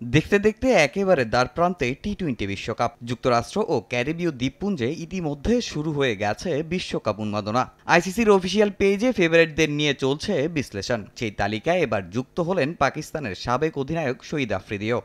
দেখতে দেখতে একেবারে দ্বারপ্রান্তে টি-20 বিশ্বকাপ। যুক্তরাষ্ট্র ও ক্যারিবীয় দ্বীপপুঞ্জে ইতিমধ্যে শুরু হয়ে গেছে বিশ্বকাপ উন্মাদনা। আইসিসির অফিসিয়াল পেজে ফেভারিটদের নিয়ে চলছে বিশ্লেষণ। সেই তালিকায় এবার যুক্ত হলেন পাকিস্তানের সাবেক অধিনায়ক শহীদ আফ্রিদিও।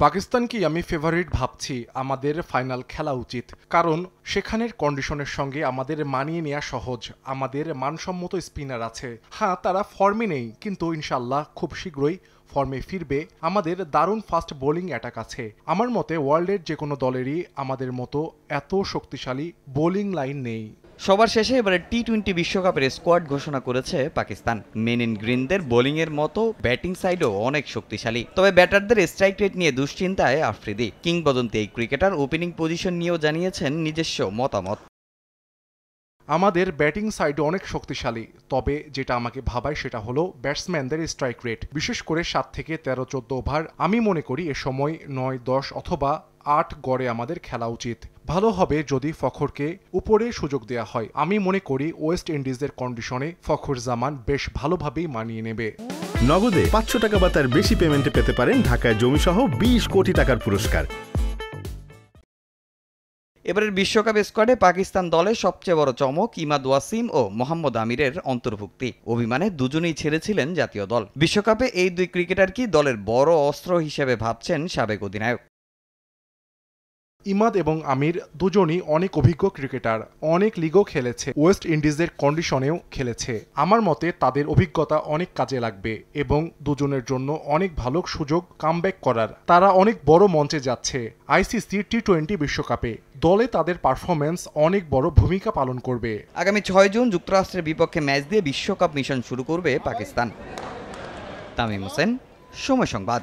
পাকিস্তানকেই আমি ফেভারিট ভাবছি। আমাদের ফাইনাল খেলা উচিত, কারণ সেখানের কন্ডিশনের সঙ্গে আমাদের মানিয়ে নেওয়া সহজ। আমাদের মানসম্মত স্পিনার আছে। হ্যাঁ, তারা ফর্মে নেই, কিন্তু ইনশাল্লাহ খুব শীঘ্রই ফর্মে ফিরবে। আমাদের দারুণ ফাস্ট বোলিং অ্যাটাক আছে। আমার মতে ওয়ার্ল্ডের যে কোনো দলেরই আমাদের মতো এত শক্তিশালী বোলিং লাইন নেই। সবার শেষে এবারে টি-20 বিশ্বকাপের স্কোয়াড ঘোষণা করেছে পাকিস্তান। মেন ইন গ্রিনদের বোলিংয়ের মতো ব্যাটিং সাইডও অনেক শক্তিশালী। তবে ব্যাটারদের স্ট্রাইক রেট নিয়ে দুশ্চিন্তায় আফ্রিদি। কিংবদন্তি এই ক্রিকেটার ওপেনিং পজিশন নিয়েও জানিয়েছেন নিজস্ব মতামত। আমাদের ব্যাটিং সাইড অনেক শক্তিশালী, তবে যেটা আমাকে ভাবায় সেটা হলো ব্যাটসম্যানদের স্ট্রাইক রেট, বিশেষ করে 7 থেকে 13-14 ওভার। আমি মনে করি এ সময় 9-10 অথবা 8 গড়ে আমাদের খেলা উচিত। ভালো হবে যদি ফখরকে উপরে সুযোগ দেওয়া হয়। আমি মনে করি ওয়েস্ট ইন্ডিজের কন্ডিশনে ফখর জামান বেশ ভালোভাবেই মানিয়ে নেবে। নগদে 500 টাকা বা তার বেশি পেমেন্টে পেতে পারেন ঢাকায় জমিসহ 20 কোটি টাকার পুরস্কার। এবারের বিশ্বকাপ স্কোয়াডে পাকিস্তান দলের সবচেয়ে বড় চমক ইমাদ ওয়াসিম ও মোহাম্মদ আমিরের অন্তর্ভুক্তি। অভিমানে দুজনেই ছেড়েছিলেন জাতীয় দল। বিশ্বকাপে এই দুই ক্রিকেটার কি দলের বড় অস্ত্র হিসেবে ভাবছেন সাবেক অধিনায়ক। ইমাদ এবং আমির দুজনই অনেক অভিজ্ঞ ক্রিকেটার, অনেক লিগও খেলেছে, ওয়েস্ট ইন্ডিজের কন্ডিশনেও খেলেছে। আমার মতে তাদের অভিজ্ঞতা অনেক কাজে লাগবে এবং দুজনের জন্য অনেক ভালো সুযোগ কামব্যাক করার। তারা অনেক বড় মঞ্চে যাচ্ছে আইসিসি টি-20 বিশ্বকাপে। দলে তাদের পারফরম্যান্স অনেক বড় ভূমিকা পালন করবে। আগামী 6 জুন যুক্তরাষ্ট্রের বিপক্ষে ম্যাচ দিয়ে বিশ্বকাপ মিশন শুরু করবে পাকিস্তান। তামিম হোসেন, সময় সংবাদ।